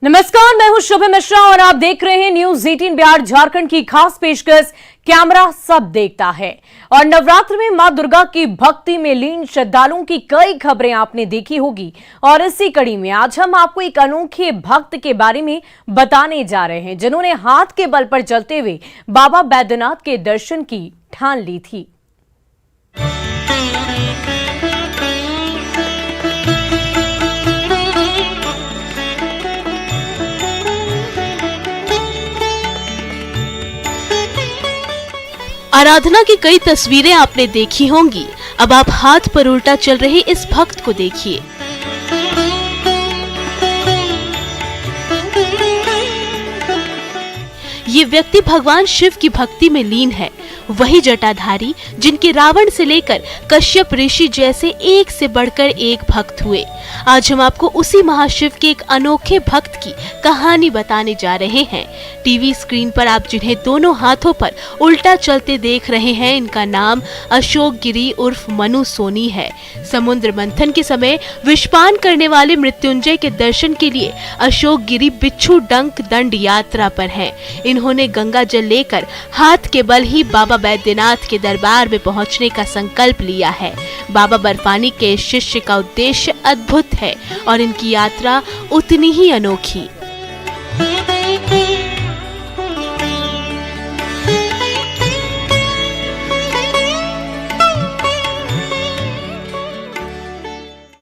नमस्कार, मैं हूं शुभ मिश्रा और आप देख रहे हैं न्यूज 18 बिहार झारखंड की खास पेशकश कैमरा सब देखता है। और नवरात्र में मां दुर्गा की भक्ति में लीन श्रद्धालुओं की कई खबरें आपने देखी होगी और इसी कड़ी में आज हम आपको एक अनोखे भक्त के बारे में बताने जा रहे हैं जिन्होंने हाथ के बल पर चलते हुए बाबा बैद्यनाथ के दर्शन की ठान ली थी। आराधना की कई तस्वीरें आपने देखी होंगी। अब आप हाथ पर उल्टा चल रहे इस भक्त को देखिए। ये व्यक्ति भगवान शिव की भक्ति में लीन है, वही जटाधारी जिनके रावण से लेकर कश्यप ऋषि जैसे एक से बढ़कर एक भक्त हुए। आज हम आपको उसी महाशिव के एक अनोखे भक्त की कहानी बताने जा रहे हैं। टीवी स्क्रीन पर आप जिन्हें दोनों हाथों पर उल्टा चलते देख रहे हैं, इनका नाम अशोक गिरी उर्फ मनु सोनी है। समुद्र मंथन के समय विषपान करने वाले मृत्युंजय के दर्शन के लिए अशोक गिरी बिच्छू डंक दंड यात्रा पर हैं। इन्होंने गंगा जल लेकर हाथ के बल ही बाबा बैद्यनाथ के दरबार में पहुंचने का संकल्प लिया है। बाबा बर्फानी के शिष्य का उद्देश्य अद्भुत है और इनकी यात्रा उतनी ही अनोखी।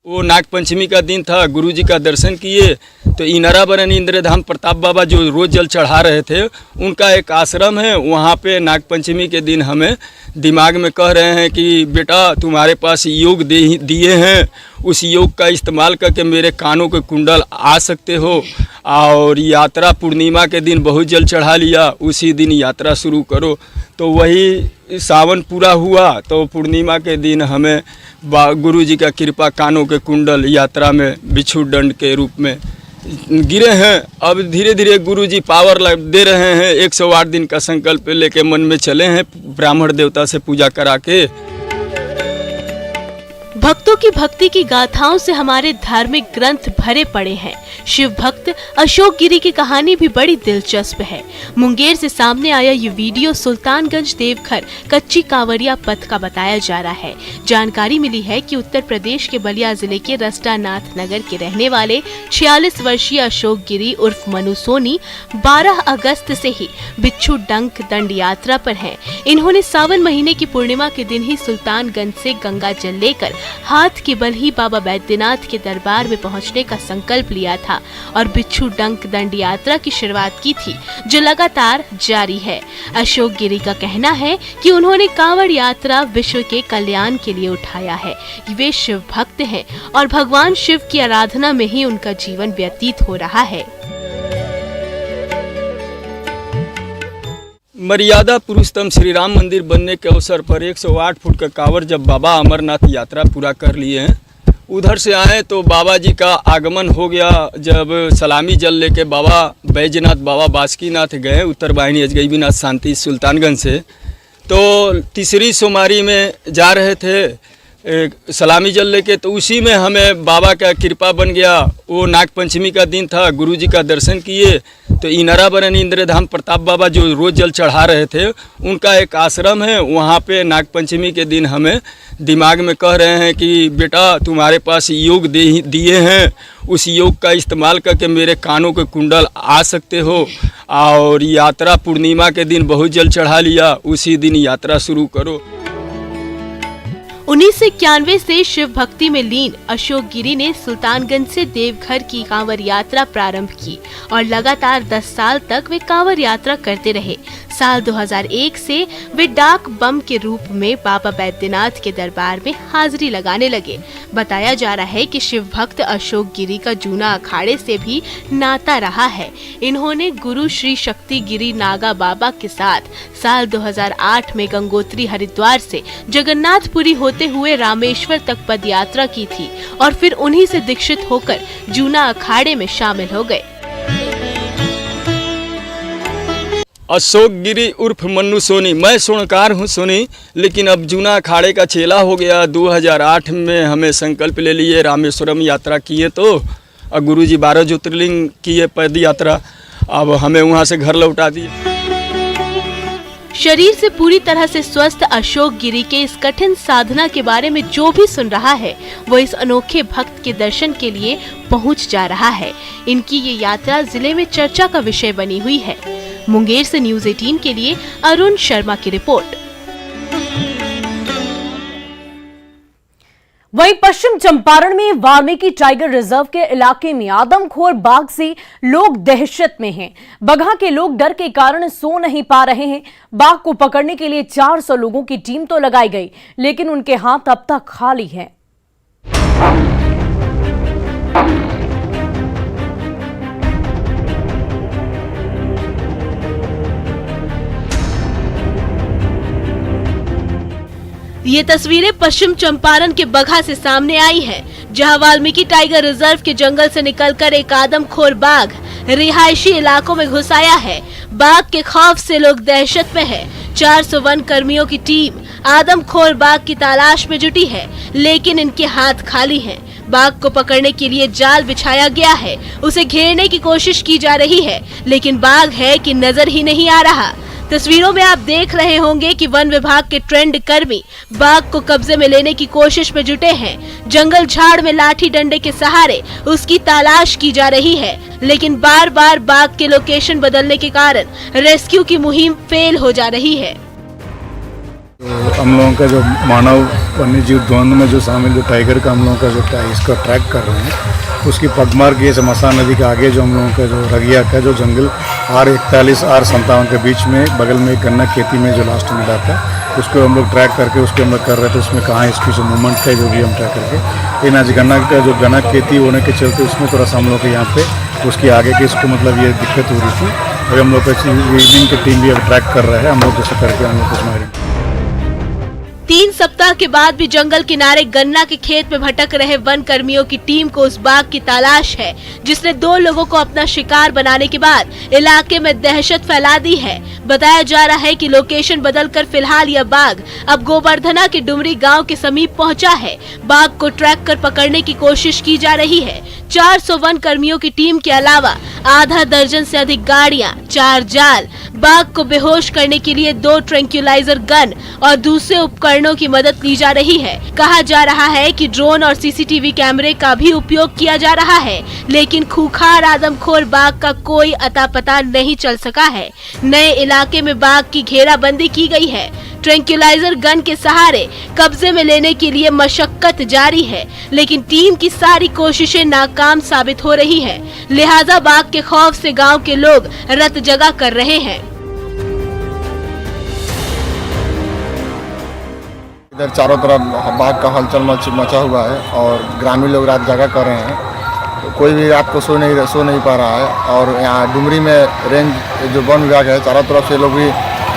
वो नाग पंचमी का दिन था, गुरुजी का दर्शन किए तो इनरावरण इंद्रधाम प्रताप बाबा जो रोज जल चढ़ा रहे थे उनका एक आश्रम है। वहाँ पे नाग पंचमी के दिन हमें दिमाग में कह रहे हैं कि बेटा तुम्हारे पास योग दिए हैं, उस योग का इस्तेमाल करके मेरे कानों के कुंडल आ सकते हो और यात्रा पूर्णिमा के दिन बहुत जल चढ़ा लिया, उसी दिन यात्रा शुरू करो। तो वही सावन पूरा हुआ तो पूर्णिमा के दिन हमें गुरुजी का कृपा कानों के कुंडल यात्रा में बिच्छू दंड के रूप में गिरे हैं। अब धीरे धीरे गुरुजी पावर दे रहे हैं। 108 दिन का संकल्प लेके मन में चले हैं, ब्राह्मण देवता से पूजा करा के। भक्तों की भक्ति की गाथाओं से हमारे धार्मिक ग्रंथ भरे पड़े हैं। शिव भक्त अशोक गिरी की कहानी भी बड़ी दिलचस्प है। मुंगेर से सामने आया ये वीडियो सुल्तानगंज देवघर कच्ची कांवरिया पथ का बताया जा रहा है। जानकारी मिली है कि उत्तर प्रदेश के बलिया जिले के रस्टानाथ नगर के रहने वाले 46 वर्षीय अशोक गिरी उर्फ मनु सोनी 12 अगस्त से ही बिच्छू डंक दंड यात्रा पर हैं। इन्होंने सावन महीने की पूर्णिमा के दिन ही सुल्तानगंज से गंगा जल लेकर हाथ के बल ही बाबा बैद्यनाथ के दरबार में पहुंचने का संकल्प लिया था और बिच्छू डंक दंड यात्रा की शुरुआत की थी, जो लगातार जारी है। अशोक गिरी का कहना है कि उन्होंने कांवड़ यात्रा विश्व के कल्याण के लिए उठाया है। वे शिव भक्त हैं और भगवान शिव की आराधना में ही उनका जीवन व्यतीत हो रहा है। मर्यादा पुरुषोत्तम श्री राम मंदिर बनने के अवसर पर 108 फुट का कांवड़ जब बाबा अमरनाथ यात्रा पूरा कर लिए हैं, उधर से आए तो बाबा जी का आगमन हो गया। जब सलामी जल लेके बाबा बैजनाथ बाबा बासुकीनाथ गए उत्तर वाहिनी अजगैबीनाथ शांति सुल्तानगंज से, तो तीसरी सोमवारी में जा रहे थे सलामी जल लेके, तो उसी में हमें बाबा का कृपा बन गया। वो नाग पंचमी का दिन था, गुरुजी का दर्शन किए तो इनरावरण इंद्रधाम प्रताप बाबा जो रोज जल चढ़ा रहे थे उनका एक आश्रम है। वहाँ पे नाग पंचमी के दिन हमें दिमाग में कह रहे हैं कि बेटा तुम्हारे पास योग दिए हैं, उस योग का इस्तेमाल करके मेरे कानों के कुंडल आ सकते हो और यात्रा पूर्णिमा के दिन बहुत जल चढ़ा लिया, उसी दिन यात्रा शुरू करो। 1991 से शिव भक्ति में लीन अशोक गिरी ने सुल्तानगंज से देवघर की कांवड़ यात्रा प्रारंभ की और लगातार 10 साल तक वे कांवड़ यात्रा करते रहे। साल 2001 से वे डाक बम के रूप में बाबा बैद्यनाथ के दरबार में हाजिरी लगाने लगे। बताया जा रहा है कि शिव भक्त अशोक गिरी का जूना अखाड़े से भी नाता रहा है। इन्होंने गुरु श्री शक्ति गिरी नागा बाबा के साथ साल 2008 में गंगोत्री हरिद्वार से जगन्नाथपुरी होते हुए रामेश्वर तक पद यात्रा की थी और फिर उन्हीं से दीक्षित होकर जूना अखाड़े में शामिल हो गए। अशोक गिरी उर्फ मनु सोनी, मैं स्वर्णकार हूँ सोनी, लेकिन अब जूना अखाड़े का चेला हो गया। 2008 में हमें संकल्प ले लिए, रामेश्वरम यात्रा किए तो और गुरुजी 12 ज्योतिर्लिंग की ये पद यात्रा, अब हमें वहाँ से घर लौटा दिए। शरीर से पूरी तरह से स्वस्थ अशोक गिरी के इस कठिन साधना के बारे में जो भी सुन रहा है वो इस अनोखे भक्त के दर्शन के लिए पहुंच जा रहा है। इनकी ये यात्रा जिले में चर्चा का विषय बनी हुई है। मुंगेर से न्यूज़ 18 के लिए अरुण शर्मा की रिपोर्ट। वहीं पश्चिम चंपारण में वाल्मीकि टाइगर रिजर्व के इलाके में आदमखोर बाघ से लोग दहशत में हैं। बगहा के लोग डर के कारण सो नहीं पा रहे हैं। बाघ को पकड़ने के लिए 400 लोगों की टीम तो लगाई गई, लेकिन उनके हाथ अब तक खाली हैं। ये तस्वीरें पश्चिम चंपारण के बगहा से सामने आई हैं, जहां वाल्मीकि टाइगर रिजर्व के जंगल से निकलकर एक आदमखोर बाघ रिहायशी इलाकों में घुस आया है। बाघ के खौफ से लोग दहशत में हैं। 400 वन कर्मियों की टीम आदमखोर बाघ की तलाश में जुटी है, लेकिन इनके हाथ खाली हैं। बाघ को पकड़ने के लिए जाल बिछाया गया है, उसे घेरने की कोशिश की जा रही है, लेकिन बाघ है कि नजर ही नहीं आ रहा। तस्वीरों में आप देख रहे होंगे कि वन विभाग के ट्रेंड कर्मी बाघ को कब्जे में लेने की कोशिश में जुटे हैं। जंगल झाड़ में लाठी डंडे के सहारे उसकी तलाश की जा रही है, लेकिन बार बार बाघ के लोकेशन बदलने के कारण रेस्क्यू की मुहिम फेल हो जा रही है। हम लोगों का जो मानव वन्य जीव द्वंद में जो शामिल जो टाइगर का हम लोगों का जो इसका ट्रैक कर रहे हैं, उसकी पगमार्ग ये समसान नदी के आगे जो हम लोगों का जो रगिया का जो जंगल R41 R57 के बीच में बगल में एक गन्ना खेती में जो लास्ट मिला था, उसको हम लोग ट्रैक करके उसके हम लोग कर रहे थे। उसमें कहाँ इसकी जो मूवमेंट है जो भी हम ट्रैक करके, लेकिन आज गन्ना का जो गन्ना खेती होने के चलते उसमें थोड़ा सा हम लोग के यहाँ पे उसकी आगे की इसको मतलब ये दिक्कत हो रही थी। और हम लोग इवनिंग की टीम भी अब ट्रैक कर रहे हैं, हम लोग जैसे करके हम लोग कुछ मारेंगे। 3 सप्ताह के बाद भी जंगल किनारे गन्ना के खेत में भटक रहे वन कर्मियों की टीम को उस बाघ की तलाश है, जिसने 2 लोगों को अपना शिकार बनाने के बाद इलाके में दहशत फैला दी है। बताया जा रहा है कि लोकेशन बदलकर फिलहाल यह बाघ अब गोवर्धना के डुमरी गांव के समीप पहुंचा है। बाघ को ट्रैक कर पकड़ने की कोशिश की जा रही है। 400 वन कर्मियों की टीम के अलावा आधा दर्जन से अधिक गाड़ियां, 4 जाल, बाघ को बेहोश करने के लिए 2 ट्रैंक्यूलाइजर गन और दूसरे उपकरणों की मदद ली जा रही है। कहा जा रहा है कि ड्रोन और सीसीटीवी कैमरे का भी उपयोग किया जा रहा है, लेकिन खूंखार आदमखोर बाघ का कोई अता पता नहीं चल सका है। नए इलाके में बाघ की घेराबंदी की गई है। ट्रैंक्यूलाइजर गन के सहारे कब्जे में लेने के लिए मशक्कत जारी है, लेकिन टीम की सारी कोशिशें नाकाम साबित हो रही हैं। लिहाजा बाघ के खौफ से गांव के लोग रत जगा कर रहे हैं। इधर चारों तरफ बाघ का हलचल मचा हुआ है और ग्रामीण लोग रात जागा कर रहे हैं। तो कोई भी रात को सो नहीं पा रहा है। और यहाँ डुमरी में रेंज जो वन विभाग है, चारों तरफ से लोग भी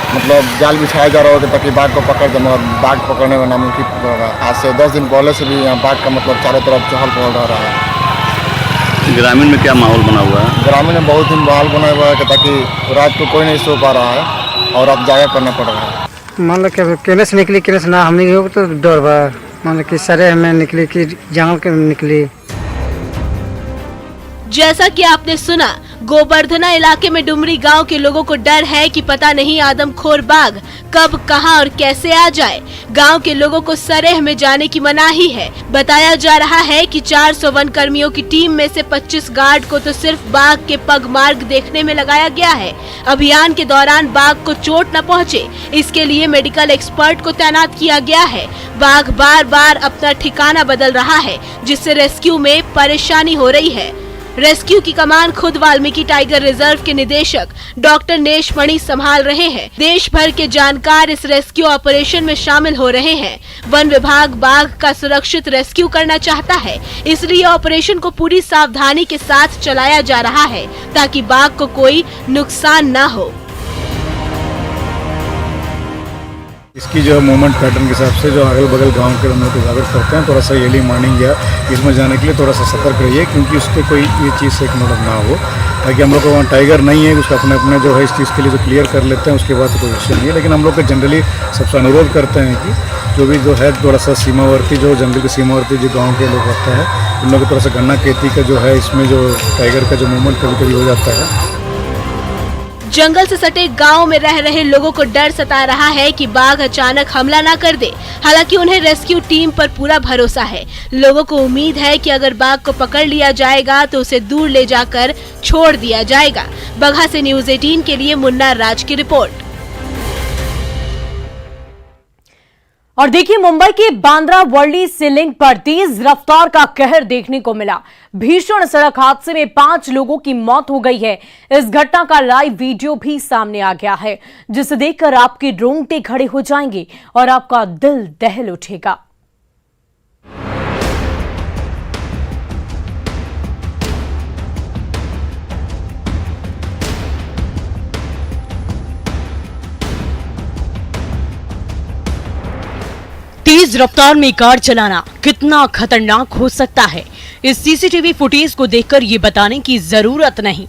मतलब जाल बिछाया जा रहा है ताकि बाघ को पकड़ दे, मगर बाघ पकड़ने में नामुमकिन होगा। आज से 10 दिन पहले से भी यहाँ बाघ का मतलब चारों तरफ चहल पहल रहा है। ग्रामीण में क्या माहौल बना हुआ है? ग्रामीण में बहुत ही माहौल बना हुआ है कि ताकि रात को कोई नहीं सो पा रहा है और अब जागा करना पड़ रहा है। मान लो कि केने से निकली केने से ना हमने हो तो डर बा। मान लो कि सारे हमें निकली कि जंगल के निकली। जैसा कि आपने सुना, गोवर्धना इलाके में डुमरी गांव के लोगों को डर है कि पता नहीं आदमखोर बाघ कब, कहां और कैसे आ जाए। गांव के लोगों को सरेह में जाने की मनाही है। बताया जा रहा है कि 400 वन कर्मियों की टीम में से 25 गार्ड को तो सिर्फ बाघ के पग मार्ग देखने में लगाया गया है। अभियान के दौरान बाघ को चोट न पहुंचे, इसके लिए मेडिकल एक्सपर्ट को तैनात किया गया है। बाघ बार बार अपना ठिकाना बदल रहा है, जिससे रेस्क्यू में परेशानी हो रही है। रेस्क्यू की कमान खुद वाल्मीकि टाइगर रिजर्व के निदेशक डॉक्टर नेशमणि संभाल रहे हैं। देश भर के जानकार इस रेस्क्यू ऑपरेशन में शामिल हो रहे हैं। वन विभाग बाघ का सुरक्षित रेस्क्यू करना चाहता है, इसलिए ऑपरेशन को पूरी सावधानी के साथ चलाया जा रहा है ताकि बाघ को कोई नुकसान न हो। इसकी जो मूवमेंट पैटर्न के हिसाब से जो अगल बगल गांव के हम लोग को जागरूक करते हैं, थोड़ा सा अर्ली मॉर्निंग या इसमें जाने के लिए थोड़ा सा सतर्क रहिए, क्योंकि उसके कोई ये चीज़ से एक मतलब ना हो। बाकी हम लोग को वहाँ टाइगर नहीं है, उसका अपने अपने जो है इस चीज़ के लिए जो क्लियर कर लेते हैं, उसके बाद तो कोई विषय नहीं है। लेकिन हम लोग को जनरली सबसे अनुरोध करते हैं कि जो भी जो है थोड़ा सा सीमावर्ती, जो जंगल के सीमावर्ती जो गाँव के लोग होते हैं, उन लोग को थोड़ा सा गन्ना खेती का जो है इसमें जो टाइगर का जो मूवमेंट कभी कभी हो जाता है। जंगल से सटे गांव में रह रहे लोगों को डर सता रहा है कि बाघ अचानक हमला ना कर दे। हालांकि उन्हें रेस्क्यू टीम पर पूरा भरोसा है। लोगों को उम्मीद है कि अगर बाघ को पकड़ लिया जाएगा तो उसे दूर ले जाकर छोड़ दिया जाएगा। बगहा से न्यूज़ 18 के लिए मुन्ना राज की रिपोर्ट। और देखिए, मुंबई के बांद्रा वर्ली सी लिंक पर तेज रफ्तार का कहर देखने को मिला। भीषण सड़क हादसे में 5 लोगों की मौत हो गई है। इस घटना का लाइव वीडियो भी सामने आ गया है, जिसे देखकर आपके रोंगटे खड़े हो जाएंगे और आपका दिल दहल उठेगा। तेज रफ्तार में कार चलाना कितना खतरनाक हो सकता है, इस सीसीटीवी फुटेज को देखकर ये बताने की जरूरत नहीं।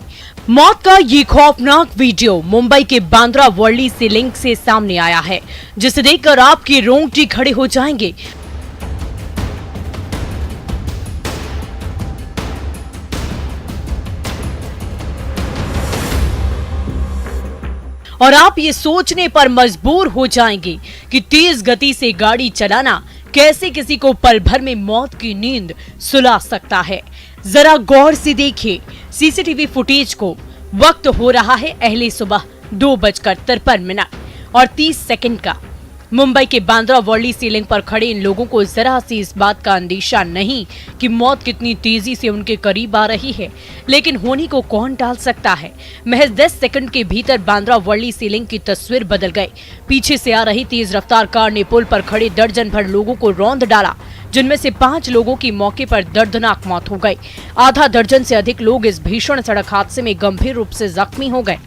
मौत का ये खौफनाक वीडियो मुंबई के बांद्रा वर्ली सी लिंक से सामने आया है, जिसे देखकर आपके रोंगटे खड़े हो जाएंगे। और आप ये सोचने पर मजबूर हो जाएंगे कि तेज गति से गाड़ी चलाना कैसे किसी को पल भर में मौत की नींद सुला सकता है। जरा गौर से देखिए सीसीटीवी फुटेज को। वक्त हो रहा है अहले सुबह 2:53 और 30 सेकंड का। मुंबई के बांद्रा वर्ली सी लिंक पर खड़े इन लोगों को जरा सी इस बात का अंदेशा नहीं कि मौत कितनी तेजी से उनके करीब आ रही है, लेकिन होने को कौन टाल सकता है। महज 10 सेकंड के भीतर बांद्रा वर्ली सी लिंक की तस्वीर बदल गई। पीछे से आ रही तेज रफ्तार कार ने पुल पर खड़े दर्जन भर लोगों को रौंद डाला, जिनमें से 5 लोगों की मौके पर दर्दनाक मौत हो गई। आधा दर्जन से अधिक लोग इस भीषण सड़क हादसे में गंभीर रूप से जख्मी हो गए।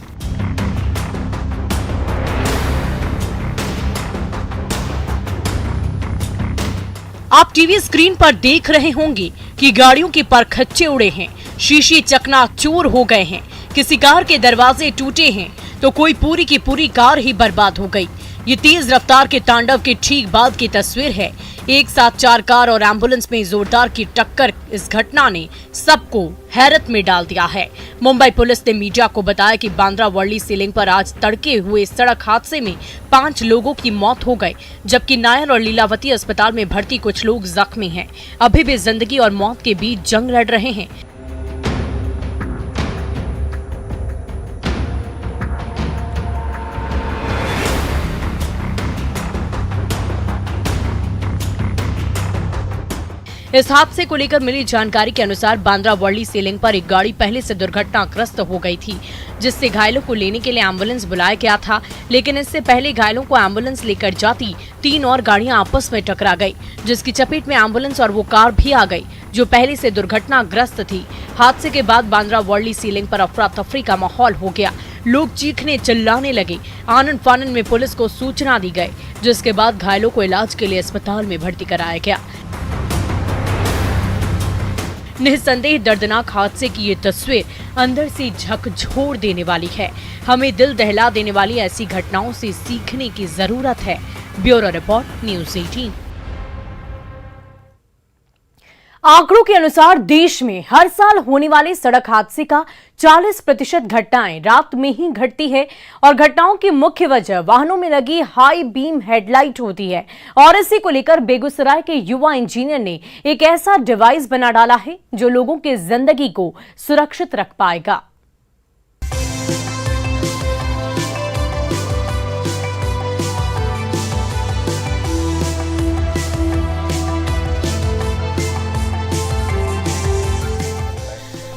आप टीवी स्क्रीन पर देख रहे होंगे कि गाड़ियों के परखच्चे उड़े हैं, शीशे चकनाचूर हो गए हैं, किसी कार के दरवाजे टूटे हैं तो कोई पूरी की पूरी कार ही बर्बाद हो गई। ये तेज रफ्तार के तांडव के ठीक बाद की तस्वीर है। एक साथ 4 कार और एम्बुलेंस में जोरदार की टक्कर, इस घटना ने सबको हैरत में डाल दिया है। मुंबई पुलिस ने मीडिया को बताया कि बांद्रा वर्ली सी लिंक पर आज तड़के हुए सड़क हादसे में 5 लोगों की मौत हो गई, जबकि नायर और लीलावती अस्पताल में भर्ती कुछ लोग जख्मी हैं। अभी भी जिंदगी और मौत के बीच जंग लड़ रहे हैं। इस हादसे को लेकर मिली जानकारी के अनुसार बांद्रा वर्ली सी लिंक पर एक गाड़ी पहले से दुर्घटनाग्रस्त हो गई थी, जिससे घायलों को लेने के लिए एम्बुलेंस बुलाया गया था। लेकिन इससे पहले घायलों को एम्बुलेंस लेकर जाती 3 और गाड़ियां आपस में टकरा गई, जिसकी चपेट में एम्बुलेंस और वो कार भी आ गई जो पहले से दुर्घटनाग्रस्त थी। हादसे के बाद बांद्रा वर्ली सी लिंक पर अफरा तफरी का माहौल हो गया। लोग चीखने चिल्लाने लगे। आनन फानन में पुलिस को सूचना दी गई, जिसके बाद घायलों को इलाज के लिए अस्पताल में भर्ती कराया गया। निस्संदेह दर्दनाक हादसे की ये तस्वीर अंदर से झकझोर देने वाली है। हमें दिल दहला देने वाली ऐसी घटनाओं से सीखने की जरूरत है। Bureau report, news 18। आंकड़ों के अनुसार देश में हर साल होने वाले सड़क हादसे का 40% घटनाएं रात में ही घटती है और घटनाओं की मुख्य वजह वाहनों में लगी हाई बीम हेडलाइट होती है। और इसी को लेकर बेगूसराय के युवा इंजीनियर ने एक ऐसा डिवाइस बना डाला है जो लोगों की जिंदगी को सुरक्षित रख पाएगा।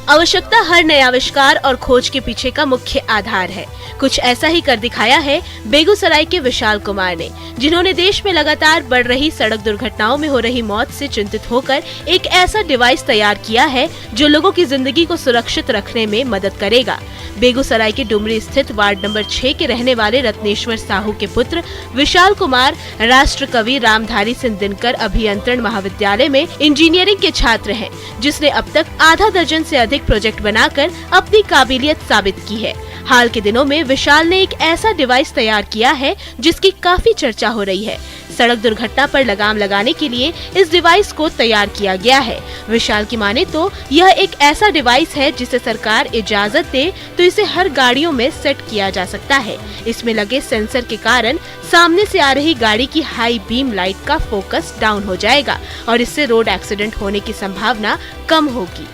आवश्यकता हर नए आविष्कार और खोज के पीछे का मुख्य आधार है। कुछ ऐसा ही कर दिखाया है बेगूसराय के विशाल कुमार ने, जिन्होंने देश में लगातार बढ़ रही सड़क दुर्घटनाओं में हो रही मौत से चिंतित होकर एक ऐसा डिवाइस तैयार किया है जो लोगों की जिंदगी को सुरक्षित रखने में मदद करेगा। बेगूसराय के डुमरी स्थित वार्ड नंबर 6 के रहने वाले रत्नेश्वर साहू के पुत्र विशाल कुमार राष्ट्र कवि रामधारी सिंह दिनकर अभियंत्रण महाविद्यालय में इंजीनियरिंग के छात्र हैं, जिसने अब तक आधा दर्जन से अधिक अधिक प्रोजेक्ट बनाकर अपनी काबिलियत साबित की है। हाल के दिनों में विशाल ने एक ऐसा डिवाइस तैयार किया है जिसकी काफी चर्चा हो रही है। सड़क दुर्घटना पर लगाम लगाने के लिए इस डिवाइस को तैयार किया गया है। विशाल की माने तो यह एक ऐसा डिवाइस है जिसे सरकार इजाजत दे तो इसे हर गाड़ियों में सेट किया जा सकता है। इसमें लगे सेंसर के कारण सामने से आ रही गाड़ी की हाई बीम लाइट का फोकस डाउन हो जाएगा और इससे रोड एक्सीडेंट होने की संभावना कम होगी।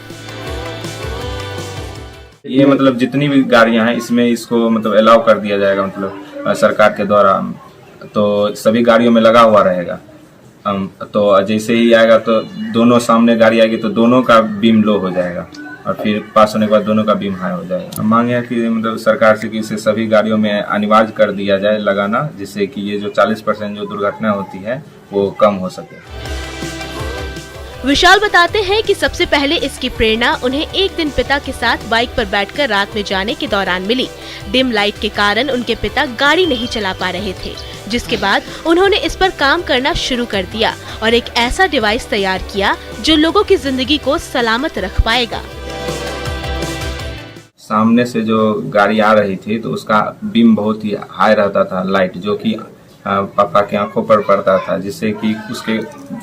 ये मतलब जितनी भी गाड़ियां हैं इसमें इसको मतलब अलाउ कर दिया जाएगा, मतलब सरकार के द्वारा, तो सभी गाड़ियों में लगा हुआ रहेगा। तो जैसे ही आएगा तो दोनों सामने गाड़ी आएगी तो दोनों का बीम लो हो जाएगा और फिर पास होने के बाद दोनों का बीम हाई हो जाएगा। मांग है कि मतलब सरकार से कि इसे सभी गाड़ियों में अनिवार्य कर दिया जाए लगाना, जिससे कि ये जो 40% जो दुर्घटना होती है वो कम हो सके। विशाल बताते हैं कि सबसे पहले इसकी प्रेरणा उन्हें एक दिन पिता के साथ बाइक पर बैठकर रात में जाने के दौरान मिली। डिम लाइट के कारण उनके पिता गाड़ी नहीं चला पा रहे थे, जिसके बाद उन्होंने इस पर काम करना शुरू कर दिया और एक ऐसा डिवाइस तैयार किया जो लोगों की जिंदगी को सलामत रख पाएगा। सामने से जो गाड़ी आ रही थी तो उसका बीम बहुत ही हाई रहता था, लाइट जो कि पापा की आंखों पर पड़ता था, जिससे कि उसके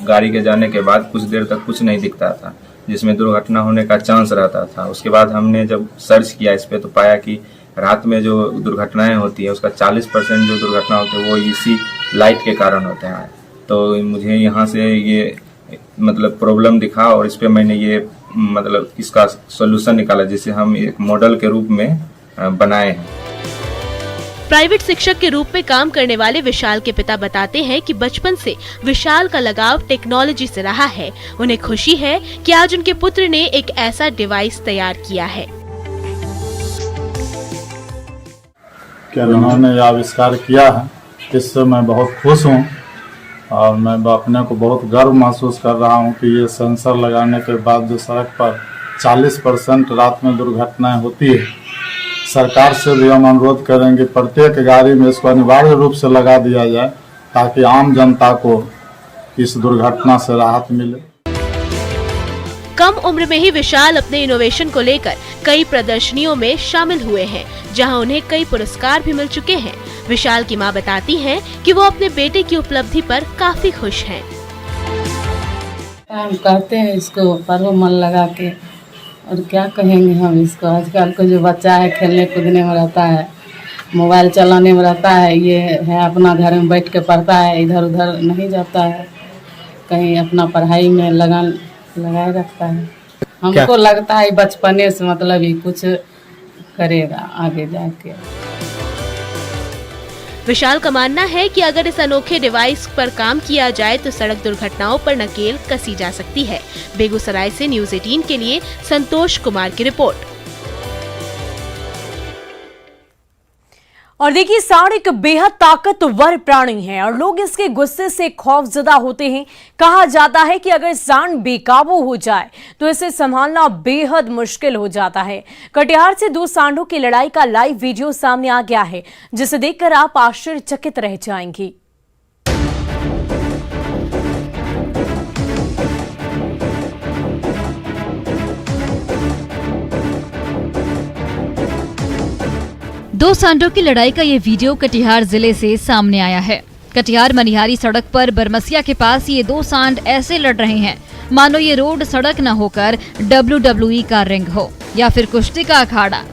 गाड़ी के जाने के बाद कुछ देर तक कुछ नहीं दिखता था, जिसमें दुर्घटना होने का चांस रहता था। उसके बाद हमने जब सर्च किया इस पे तो पाया कि रात में जो दुर्घटनाएं होती है उसका 40% जो दुर्घटना होती है वो इसी लाइट के कारण होते हैं। तो मुझे यहाँ से ये मतलब प्रॉब्लम दिखा और इस पे मैंने ये मतलब इसका सोल्यूशन निकाला, जिसे हम एक मॉडल के रूप में बनाए हैं। प्राइवेट शिक्षक के रूप में काम करने वाले विशाल के पिता बताते हैं कि बचपन से विशाल का लगाव टेक्नोलॉजी से रहा है। उन्हें खुशी है कि आज उनके पुत्र ने एक ऐसा डिवाइस तैयार किया है। क्या उन्होंने यह आविष्कार किया है, इससे मैं बहुत खुश हूँ और मैं अपने को बहुत गर्व महसूस कर रहा हूँ कि ये सेंसर लगाने के बाद जो सड़क पर 40% रात में दुर्घटनाएं होती है, सरकार से भी हम अनुरोध करेंगे प्रत्येक गाड़ी में इसको अनिवार्य रूप से लगा दिया जाए ताकि आम जनता को इस दुर्घटना से राहत मिले। कम उम्र में ही विशाल अपने इनोवेशन को लेकर कई प्रदर्शनियों में शामिल हुए हैं, जहां उन्हें कई पुरस्कार भी मिल चुके हैं। विशाल की मां बताती हैं कि वो अपने बेटे की उपलब्धि पर काफी खुश हैं। हम करते हैं इसको पर्व मन लगा के, और क्या कहेंगे हम इसको। आजकल का जो बच्चा है खेलने कूदने में रहता है, मोबाइल चलाने में रहता है, ये है अपना घर में बैठ के पढ़ता है, इधर उधर नहीं जाता है, कहीं अपना पढ़ाई में लगाए रखता है। हमको लगता है बचपने से मतलब ही कुछ करेगा आगे जाके। विशाल का मानना है कि अगर इस अनोखे डिवाइस पर काम किया जाए तो सड़क दुर्घटनाओं पर नकेल कसी जा सकती है। बेगूसराय से न्यूज़ 18 के लिए संतोष कुमार की रिपोर्ट। और देखिए, सांड एक बेहद ताकतवर प्राणी है और लोग इसके गुस्से से खौफजदा होते हैं। कहा जाता है कि अगर सांड बेकाबू हो जाए तो इसे संभालना बेहद मुश्किल हो जाता है। कटिहार से दो सांडों की लड़ाई का लाइव वीडियो सामने आ गया है, जिसे देखकर आप आश्चर्यचकित रह जाएंगी। दो सांडों की लड़ाई का ये वीडियो कटिहार जिले से सामने आया है। कटिहार मनिहारी सड़क पर बरमसिया के पास ये दो सांड ऐसे लड़ रहे हैं मानो ये रोड सड़क न होकर WWE का रिंग हो या फिर कुश्ती का अखाड़ा।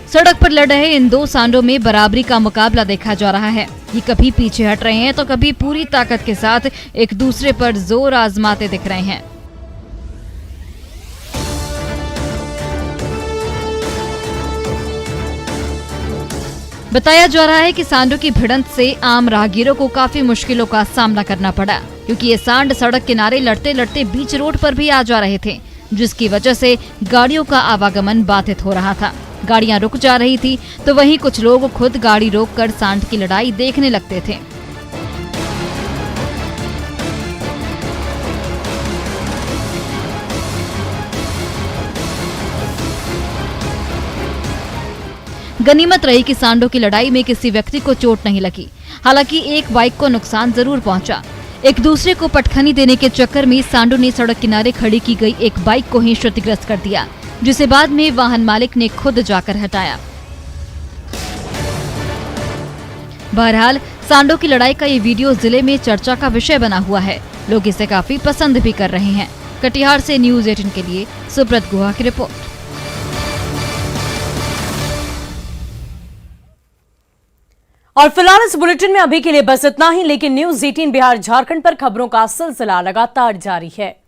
सड़क पर लड़ रहे इन दो सांडों में बराबरी का मुकाबला देखा जा रहा है। ये कभी पीछे हट रहे हैं तो कभी पूरी ताकत के साथ एक दूसरे पर जोर आजमाते दिख रहे हैं। बताया जा रहा है कि सांडों की भिड़ंत से आम राहगीरों को काफी मुश्किलों का सामना करना पड़ा, क्योंकि ये सांड सड़क किनारे लड़ते लड़ते बीच रोड पर भी आ जा रहे थे, जिसकी वजह से गाड़ियों का आवागमन बाधित हो रहा था। गाड़ियां रुक जा रही थी तो वहीं कुछ लोग खुद गाड़ी रोककर सांड की लड़ाई देखने लगते थे। गनीमत रही कि सांडों की लड़ाई में किसी व्यक्ति को चोट नहीं लगी। हालांकि एक बाइक को नुकसान जरूर पहुंचा। एक दूसरे को पटखनी देने के चक्कर में सांडों ने सड़क किनारे खड़ी की गई एक बाइक को ही क्षतिग्रस्त कर दिया, जिसे बाद में वाहन मालिक ने खुद जाकर हटाया। बहरहाल सांडों की लड़ाई का ये वीडियो जिले में चर्चा का विषय बना हुआ है। लोग इसे काफी पसंद भी कर रहे हैं। कटिहार से न्यूज़ 18 के लिए सुब्रत गुहा की रिपोर्ट। और फिलहाल इस बुलेटिन में अभी के लिए बस इतना ही, लेकिन न्यूज़ 18 बिहार झारखंड पर खबरों का सिलसिला लगातार जारी है।